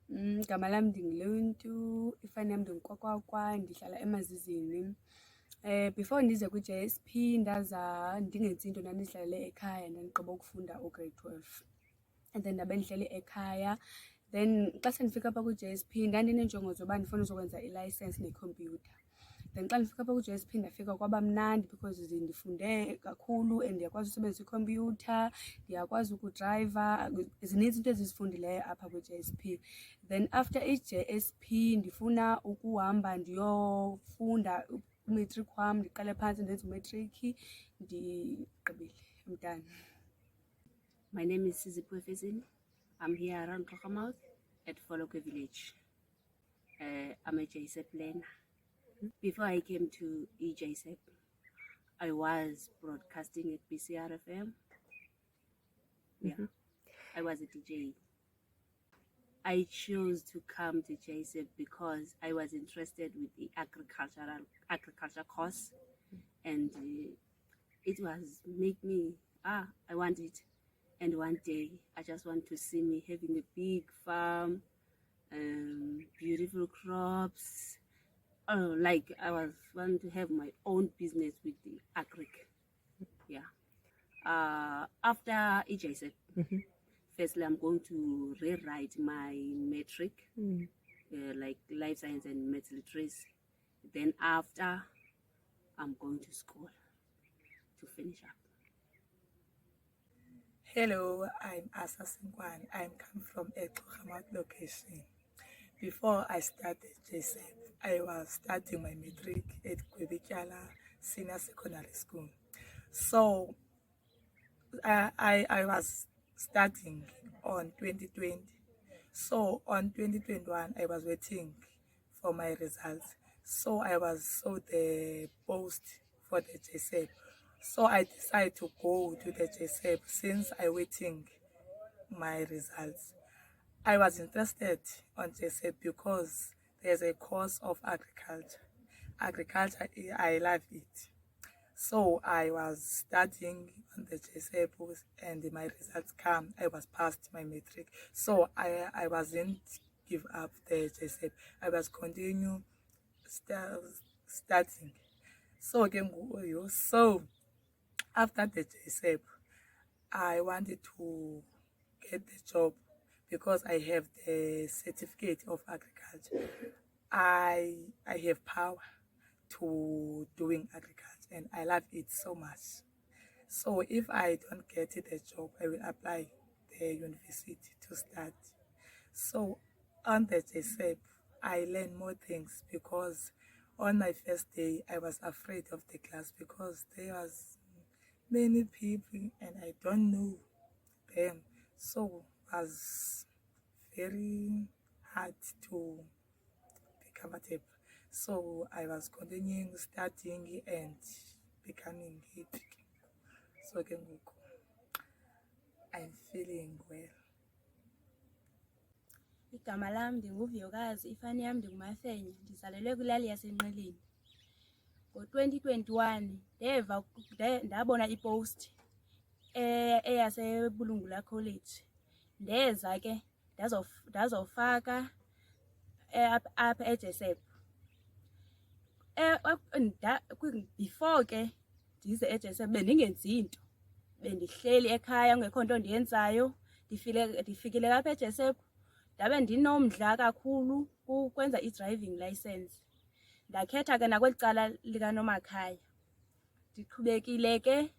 Igama lami ndingiluntu, ifani yam ndingukwakwakwa, ndihlala eMazizini. Before ndize kwi-JSP ndaza ndingenzi nto, ndandidlalele ekhaya, ndandigqiba ukufunda ugrade 12. And then ndabe ndihleli ekhaya. Then xa sendifika apha kwi-JSP ndandineenjongo zoba ndifuna uzokwenza i-license nekhompyutha. Then xa ndifika apha kwi-JSP ndafika kwaba mnandi because ndifunde kakhulu and ndiyakwazi usebenzisa ikhompyutha, ndiyakwazi ukudrayiva, zininzi into ezizifundileyo apha kwi-JSP. Then after i-JSP ndifuna ukuhamba ndiyofunda umatric wam, ndiqale phantsi ndenze umatriki, ndigqibile. I'm done. My name is Sizipho Efezini. I'm here around Kokamouth at Folokwe Village. I'm a JSEP learner. Before I came to JSEP, I was broadcasting at BCRFM. I was a DJ. I chose to come to JSEP because I was interested with the agriculture course, and it was make me I want it. And one day I just want to see me having a big farm, beautiful crops. Like I want to have my own business with the agric. After JSEP, firstly I'm going to rewrite my metric, like life science and maths literacy. Then after, I'm going to school to finish up. Hello, I'm Asa Singwan. I'm come from a cohort location. Before I started JSEP, I was studying my matric at Kwebikyala Senior Secondary School. So I was studying on 2020. So on 2021, I was waiting for my results. So I was saw the post for the JSEP. So I decided to go to the JSEP since I waiting my results. I was interested on JSEP because there's a course of agriculture. Agriculture, I love it. So I was studying on the JSEP and my results come. I was passed my matric. So I wasn't give up the JSEP. I was continue studying. So again, after the JSEP, I wanted to get the job because I have the certificate of agriculture. I have power to doing agriculture and I love it so much. So if I don't get the job, I will apply the university to start. So on the JSEP, I learned more things because on my first day, I was afraid of the class because there was many people and I don't know them. So it was very hard to be comfortable. So I was continuing studying and becoming happy. So I'm feeling well. Igama lami ndinguVuyokazi, ifani yami ndingumafenya, ndizalelwe kwilali yaseNqeleni. Ngo-2021 ndabona ipost eyasebulungula college. Ndeza ke ndazofaka apha eJSEP. Before ke ndize eJSEP bendingenzi nto, bendihleli ekhaya kungekho nto ndiyenzayo. Ndifikile apha eJSEP ndabe ndinomdla kakhulu ukwenza i-driving license. Ndakhetha ke nakweli cala likanomakhaya. Ndiqhubekile ke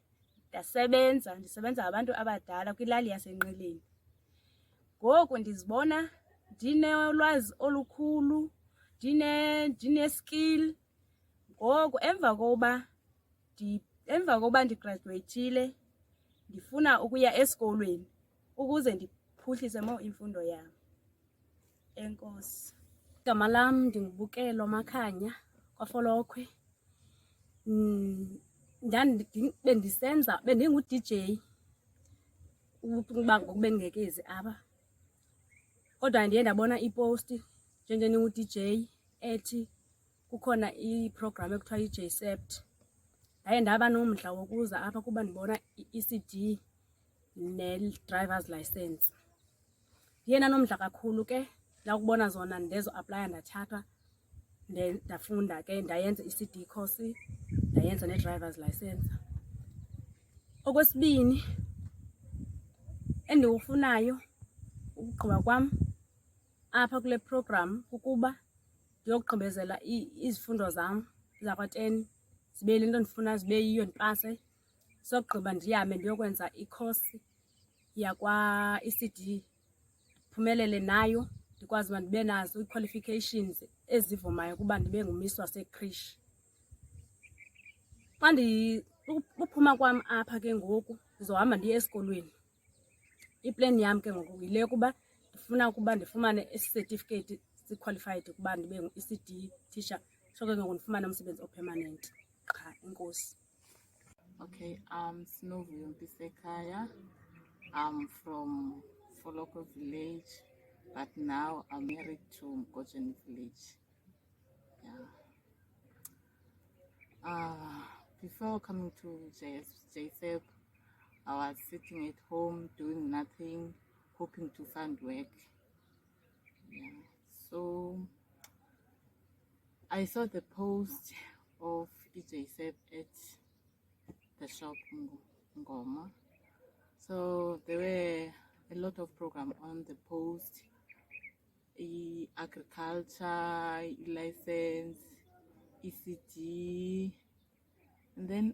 ndisebenza abantu abadala kwilali yaseNqeleni. Ngoku ndizibona ndinolwazi olukhulu, ndine-skill. Ngoku emva kokuba ndigraduatile, ndifuna ukuya esikolweni ukuze ndiphuhlise imfundo yam. Enkosi. Igama lam ndingubukelo Makhanya kwaFolokwe. Bendingu-DJ ukuba ngoku bendingekezi apha. Kodwa ndiye ndabona iposti njengeningu-DJ ethi kukhona iprogram ekuthiwa yi-JSEP. Ndaye ndaba nomdla wokuza apha kuba ndibona i-ECD ne-driver's license. Ndiye nanomdla kakhulu ke ndakubona zona ndezo-aplaya ndathathwa ndafunda ke ndayenza i-CD course, ndayenza ne-driver's license. Okwesibini endikufunayo ukugqiba kwam apha kule program kukuba ndiyokugqibezela izifundo zam zakwa-10 zibe le nto ndifuna zibe yiyo ndipase. Sogqiba ndihambe ndiyokwenza i-course yakwa-ECD, ndiphumelele nayo ndikwazi uba ndibe nazo ii-qualifications ezivumayo ukuba ndibe ngumisi wasekrishi. Xa uphuma kwam apha ke ngoku ndizohamba ndiye esikolweni. Iplani yam ke ngoku yile yokuba ndifuna ukuba ndifumane esi certificate si-qualified ukuba ndibe ngu-ECD teacher, so ke ngoku ndifumane umsebenzi opermanent qha. Enkosi. Okay, Snovuyo Mpisekaya. I'm from Foloko village, but now I'm married to Mkocheni village. Yeah. Before coming to JSEP, I was sitting at home doing nothing, hoping to find work. Yeah. So I saw the post of JSEP at the shop Ngoma. So there were a lot of programs on the post, agriculture, license, ECD, and then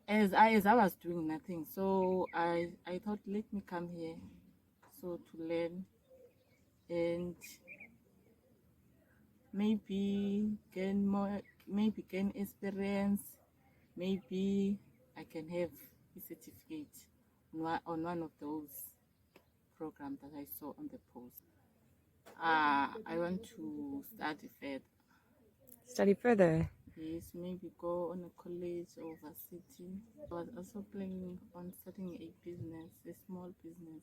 as I was doing nothing, so I thought, let me come here so to learn and maybe gain experience, maybe I can have a certificate on one of those programs that I saw on the post. I want to study further. Study further? Yes, maybe go on a college or varsity. I was also planning on starting a business, a small business.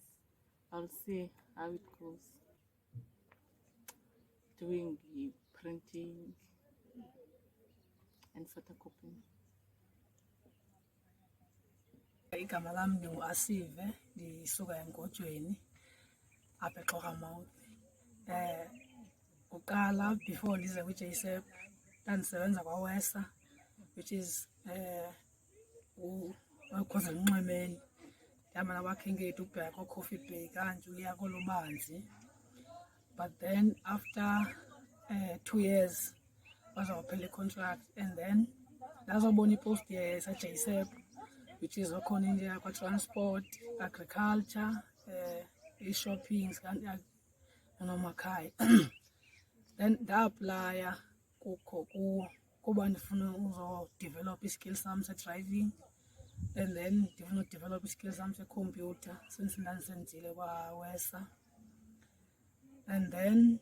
I'll see how it goes. Doing the printing and photocopying. Igama lami ngu-Asive, ndisuka eNkotshweni apha eXhogamouth. Uqala before ndize kwi-JSEP ndandisebenza kwaWesa, which is ukhweza lunxwemeni. Ndihamba nabakhenkethi ukubheka ko-Coffee Bay kanje uya kolubanzi. But then after 2 years bazawaphela i-contract, and then ndazobona ipost sa-JSEP, which is wakhona into yakwa-transport, agriculture, i-shopping nomakhaya. Then nda-aplaya kukho kuba ndifuna uzodevelopha i-skill sam se-driving, and then ndifuna udevelopha i-skill sam se-computer since ndandisenzile kwaWesa. And then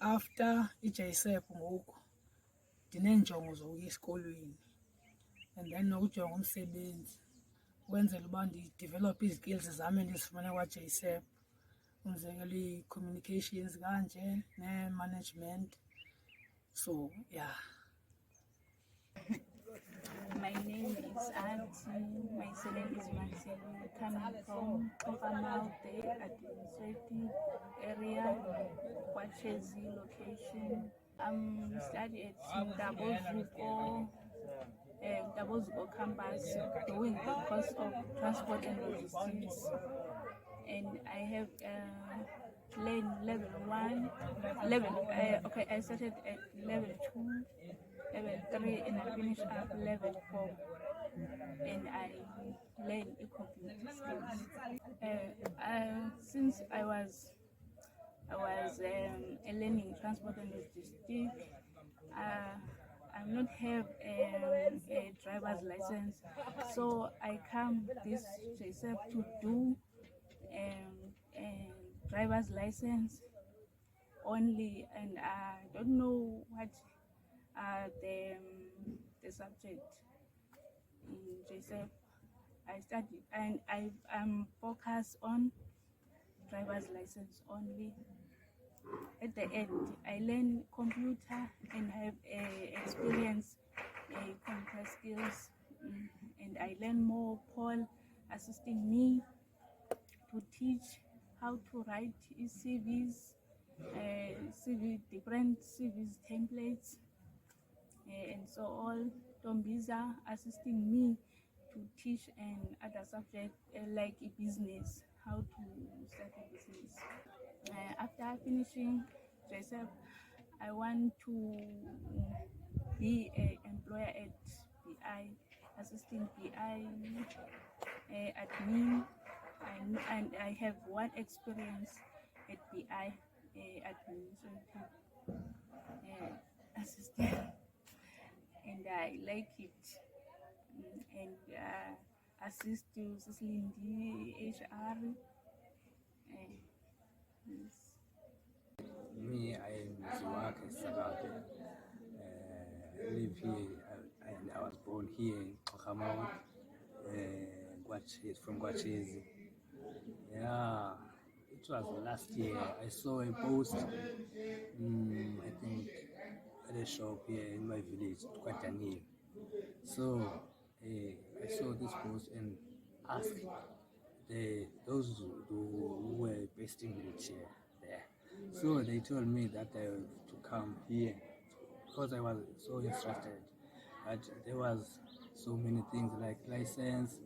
after i-JSEP ngoku ndineenjongo zokuya esikolweni, and then nokujonga umsebenzi ukwenzela uba ndidevelophe ii-skills zam endizifumane kwa-JSEP, umzekelo ii-communications kanje ne-management. So yeah. My name is Auntie. My surname is Marcelo. Coming from Cohort, the administrative area, Kwachezi location. I'm studying at Dabozuko campus, doing the course of transport and logistics. And I have level 1, I started at level 2, level 3, and I finished at level 4. And I learned computer skills. Since I was learning transport and logistics, I not have a driver's license, so I come this JSEP to do a driver's license only, and I don't know what the subject in JSEP. I studied and I'm focused on driver's license only. At the end, I learn computer and have experience computer skills, and I learn more. Paul assisting me to teach how to write CVs, different CVs templates, and so on. Tombiza assisting me to teach other subject like a business, how to start a business. After finishing JSEP, I want to be an employer at BI, assisting BI admin, and I have one experience at BI administrative assistant, and I like it. And assist to Sislindi HR. Yes. Me, I am Ziwaka Sagate. I live here and I was born here in Kohamau, from Guachezi. Yeah, it was last year. I saw a post, I think, at a shop here in my village, Kwatani. So I saw this post and asked those who were pasting the chair there. So they told me that I have to come here because I was so interested. But there was so many things like license,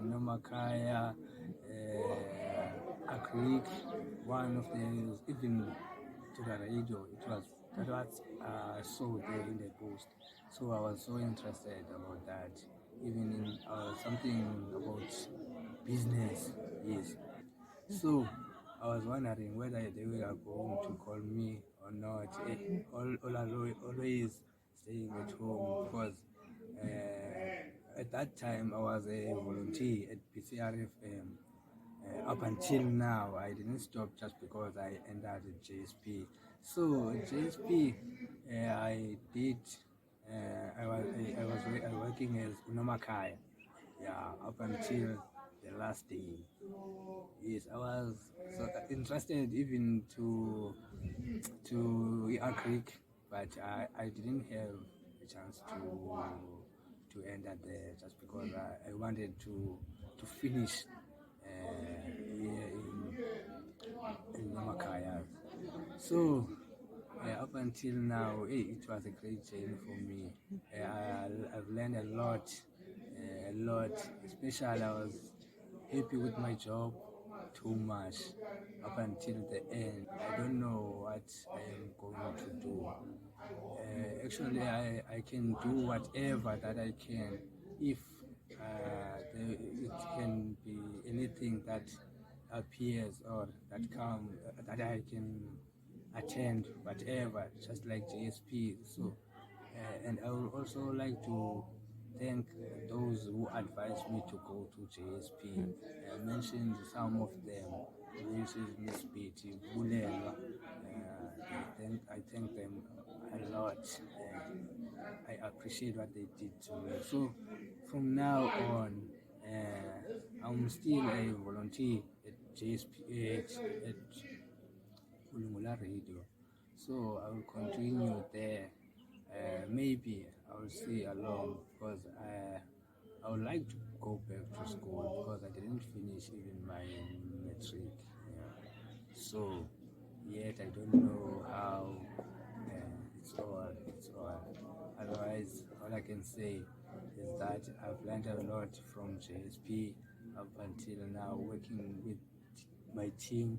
Nomakaya, acrylic. One of them even to the radio. It was that was I saw there in the post. So I was so interested about that. Even in something about business, yes. So I was wondering whether they were going to call me or not. Always staying at home because at that time I was a volunteer at PCRFM. Up until now, I didn't stop just because I entered JSP. So JSP, I did. I was working as Unomakaya, yeah, up until the last day. Yes, I was so interested even to Creek, but I didn't have a chance to enter there just because I wanted to finish here in Namakaya. So up until now, it was a great journey for me. I've learned a lot, Especially I was happy with my job too much up until the end. I don't know what I am going to do. Actually, I can do whatever that I can. If it can be anything that appears or that come that I can attend, whatever, just like JSP. So, and I would also like to thank those who advised me to go to JSP. I mentioned some of them, which is Miss Betty, Bulungula. I thank them a lot. I appreciate what they did to me. So from now on, I'm still a volunteer at JSP at Bulungula Radio. So I will continue there. Maybe I will stay along because I would like to go back to school because I didn't finish even my matric. Yeah. So yet I don't know how it's all. Otherwise, all I can say is that I've learned a lot from JSP up until now, working with my team.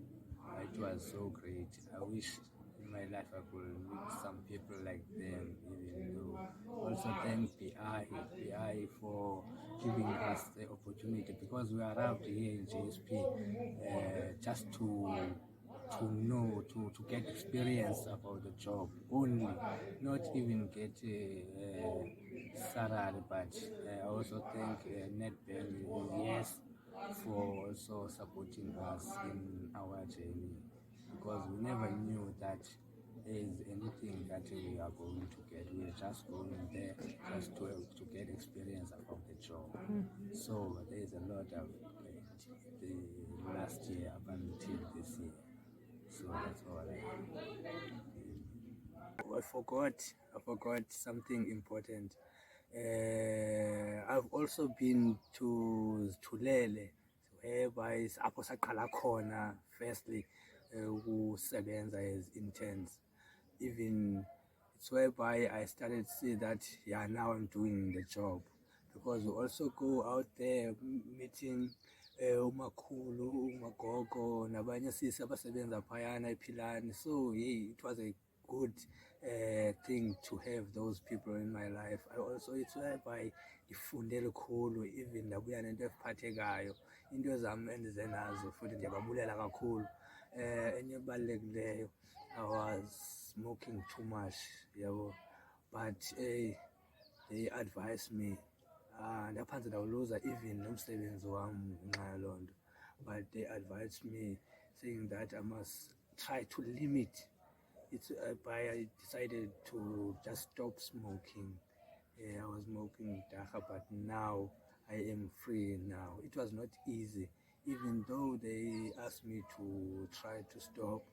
It was so great. I wish in my life I could meet some people like them, even though. Also thank PI for giving us the opportunity because we arrived here in JSP just to know, to get experience about the job only, not even get salary. But I also thank NetBank, yes, for also supporting us in our journey because we never knew that there is anything that we are going to get. We are just going there just to get experience about the job. So there is a lot of the last year up until this year. So that's all I forgot something important. I've also been to Lele. whereby apho saqala khona firstly ukusebenza as interns. Even it's whereby I started to see that, yeah, now I'm doing the job, because we also go out there meeting umakhulu, umagogo, nabanye sisi abasebenza phayana ephilani. So yeah, it was a good thing to have those people in my life. I also, it's whereby ndifunde lukhulu, even ndabuya nento ephathekayo, into zam endize nazo futhi ndiyababulela kakhulu. Enye ebalulekileyo, I was smoking too much, yabo, but they advised me, ndaphansi ndawuluza even nomsebenzi wam ngenxa yaloo nto, but they advised me saying that I must try to limit. It's why I decided to just stop smoking. I was smoking dagga, but now I am free now. It was not easy, even though they asked me to try to stop.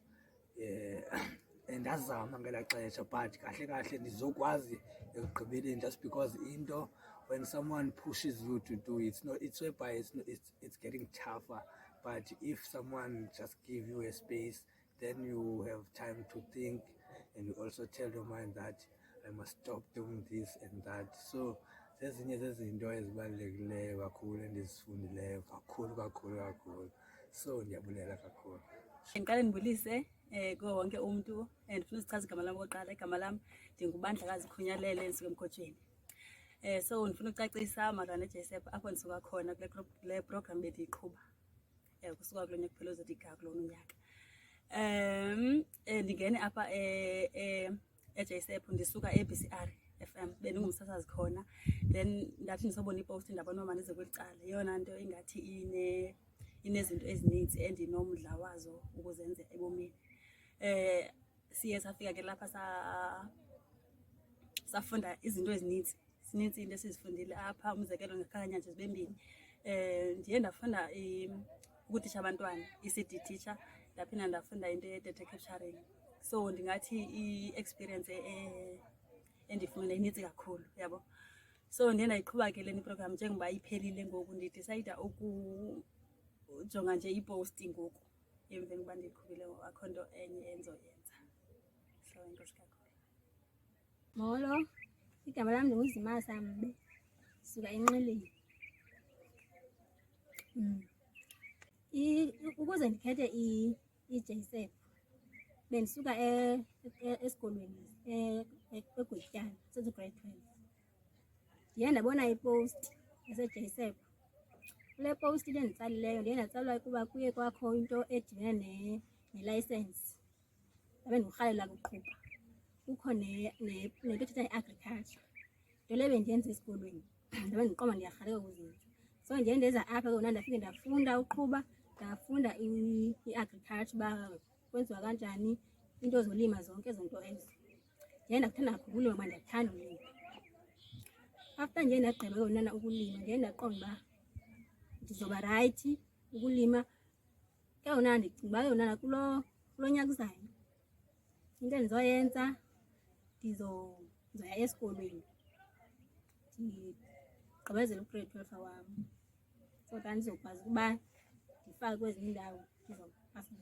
Ndazama ngelaa xesha, but kahle kahle ndizokwazi ekugqibeleni, just because into, when someone pushes you to do it, it's whereby it's getting tougher. But if someone just give you a space, then you have time to think, and you also tell your mind that I must stop doing this and that. So zezinye zezinto ezibalulekileyo kakhulu endizifundileyo kakhulu. So ndiyabulela kakhulu. Ngiqale ndibulise kuwo wonke umuntu, ndifuna usichaza igama lami oqala. Igama lami ndinguBandlakazi Khunyalele, ndisuka eMkhotsheni. So ndifuna ucacisa malwana ne-JSEP apho ndisuka khona kule program bendiyiqhuba kusuka kulo nyaka kuphela uzothi kulo nyaka. Ndingene apha e-JSEP ndisuka e-BCR FM, bendingumsasazi khona. Then ndathi ndisobona ipost ndabona uba mandize kweli cala, yeyona nto ingathi inezinto ezininzi endinomdla wazo ukuzenza ebomini. Siye safika ke lapha safunda izinto ezininzi, sinintsi into esizifundile apha. Umzekelo ngekhankanya nje zibe mbini, ndiye ndafunda ukutitsha abantwana, i-CD teacher, ndaphinda ndafunda into ye-data capturing. So ndingathi i-experience endifumene inintsi kakhulu, yabo. So ndiye ndayiqhuba ke leni program njengoba iphelile ngoku, ndidicayida ukujonga nje iposti ngoku emveni kuba ndiyiqhubile, akho nto enye endizoyenza. So enkosi kakhulu. Molo, igama lami ndinguZimasa Mbe, suka eNqeleni. Ukuze ndikhethe i-JSEP, bendisuka esikolweni eGwetyana, grade 12. Ndiye ndabona ipost yase-JSEP. Kule post le nditsalileyo ndiye ndatsalwa kuba kuye kwakho into edibene ne-license, ndabe ndikurhalela ukuqhuba. Kukho nento ethetha i-agriculture, nto leyo bendiyenza esikolweni, ndabe ndiqonda ndiyarhaleka ukuzenza. So ndiye ndeza apha kona ndafike ndafunda uqhuba, ndafunda i-agriculture uba kwenziwa kanjani, into zolima, zonke ezo nto ezo. Ndiye ndakuthanda kakhulu ukulima, uba ndiyakuthanda ulima. After ndiye ndagqiba yona ukulima, ndiye ndaqonda uba ndizoba rayithi ukulima. Ke yona ndicinga uba yona kulo nyaka uzayo into endizoyenza, ndizoya esikolweni ndigqibezele ugrade 12 wam, so that ndizokwazi ukuba ndifake kwezinye indawo ndizopasa.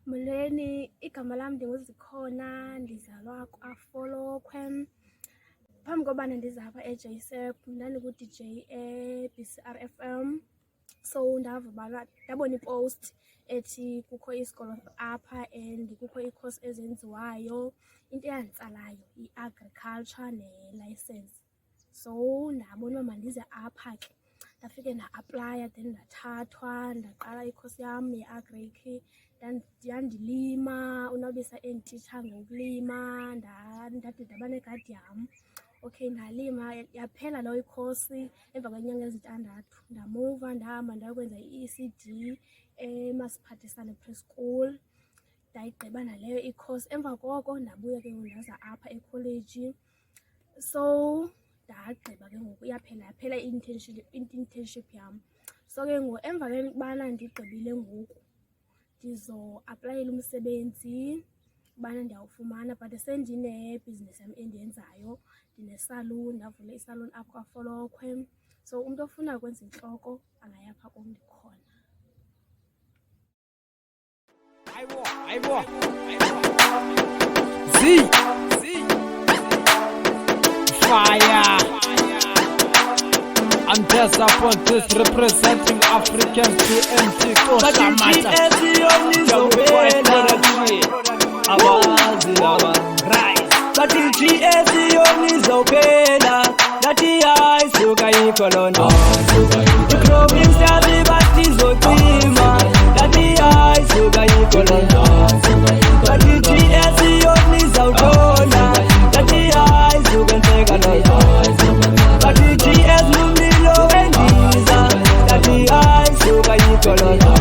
Molweni, igama lam ndinguZikhona, ndizalwa kwaFolokhwe. Phambi kobana ndiza apha e-JSEP ndandikuDJ e-BCR FM. So ndabona ipost ethi kukho isikolo apha and kukho iikhosi ezenziwayo. Into eyanditsalayo i-agriculture ne-license. So ndabona uba mandize apha ke, ndafike nda-aplaya, then ndathathwa, ndaqala ikhosi yam ye-agriki. Ndandilima, unobisa endititsha ngokulima, ndade ndaba negadi yam. Okay, ndalima, yaphela loo ikhosi. Emva kweenyanga ezintandathu ndamuva ndahamba ndayokwenza i-ECD eMasiphathisane Preschool, ndayigqiba naleyo ikhosi. Emva koko ndabuya ke ngoku ndaza apha ekholeji. So ndagqiba ke ngoku, yaphela i-internship yam. So ke ngoku emva kobana ndigqibile ngoku ndizo-aplayela umsebenzi ubana ndiyawufumana, but sendinebhizinesi yam endiyenzayo. Ndinesaluni, ndavula isaluni apho kwaFolokhwe. So umntu ofuna ukwenza intloko angaya phaa kum ndikhona. Fire. I'm just up on this representing Africans to MT Koshamata. But the GS only zopela, that the eyes look like colonna. The growing stabby but is otima, that the eyes look like colonna. But the GS only zopela, that the eyes look like colonna. But the GS Lumilo and Giza, that the eyes look like colonna.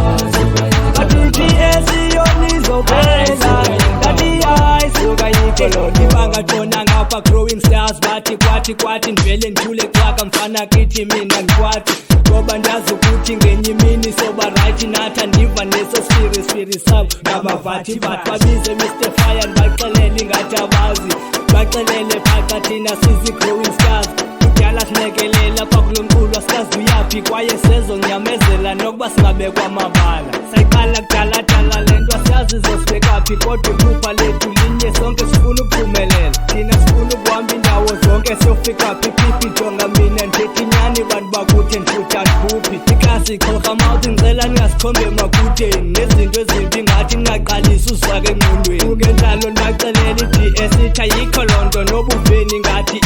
But the GS only zopela, that the eyes look like colonna. Bangatona ngapha growing stars bathi kwathi ndivele ndithule xaka mfana kithi mina ngikwati ngoba ndazi ukuthi ngenye imini soba right natha ndiva neso spiri sabo ngabavathi bathi babize Mr Fire ndibaxelele ingathi abazi baxelele phaxa thina sizi growing stars kudala sinekelela kwakulomculo asikazi uyaphi kwaye sezonyamezela nokuba singabekwa amabala sayiqala kudala lento asiyazi izosibekaphi kodwa iphupha lethu linye sonke sifuna ukuphumelela thina sifuna ukuhamba indawo zonke siyofika phi jonga mina ndithethi inyani bantu bakuthi ndifutha ndiphuphi iklasi ichorha mawuthi ngicela ningasikhombe emakutheni nezinto ezimbi ngathi ningaqalisa uzifake engqondweni ukenzalo ndibaxelele i-DS ithi ayikho loo nto nobuveni ngathi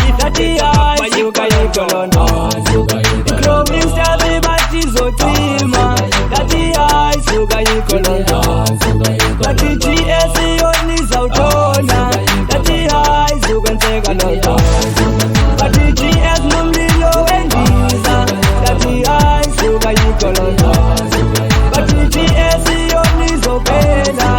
bayikho colonna. The growing stabby but is otima, that the eyes look like colonna. But the GS only zautona, that the eyes look like colonna. But the GS Lumilo and Giza, that the eyes look like colonna. But the GS only zopela,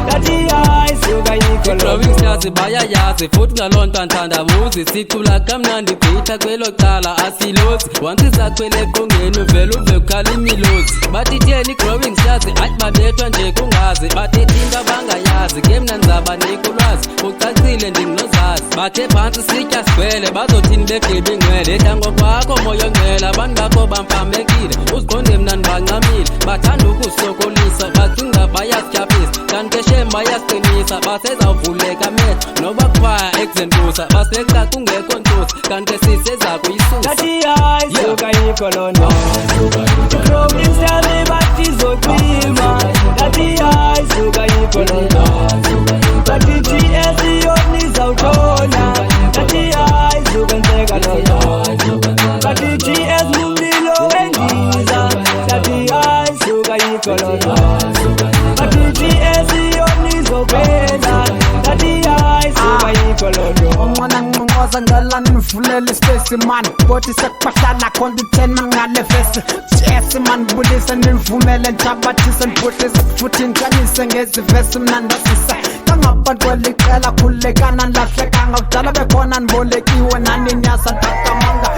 that the eyes look like colonna. bayayazi futhi ngalonto anthandabuzi sicula kamnandi gqitha kwelo cala asilozi once sakhwele eqongeni uvela uve kukhala imilozi bathi theni growing stars athi babethwa nje kungazi bathethi into abangayazi ke mna ndizaba ulwazi kucacile ndinginozazi bathe phantsi sitya sigcwele bazothini begqiba ingcwele ethango kwakho moya ongcwele abantu bakho bamfamekile uziqonde mna ndibancamile bathanda ukusokolisa bacinga bayasityapisa kanti ke shem bayasiqinisa basezawuvuleka metho noba kuphaya ekuzentusa basexa kungekho ntusa kanti ke siseza kuyisusa that the eyes look like colonna. The growing stabby but is otima, that the eyes look like colonna. But the GS only zautona, that the eyes look like colonna. But the GS Lumilo and Giza, that the eyes look like colonna. But the GS only zopela, that the eyes look like colonna. Ngoza ngalani nivulele space man bothi sekuphahlala khona 10 man ngale vest yes man bulisa nivumele njabathise nibhuhlise futhi njanise ngezivesi mnandasisa kangabantu weliqela khulekana lahlekanga kudala bekhona nibolekiwe nani nyaza ntakamanga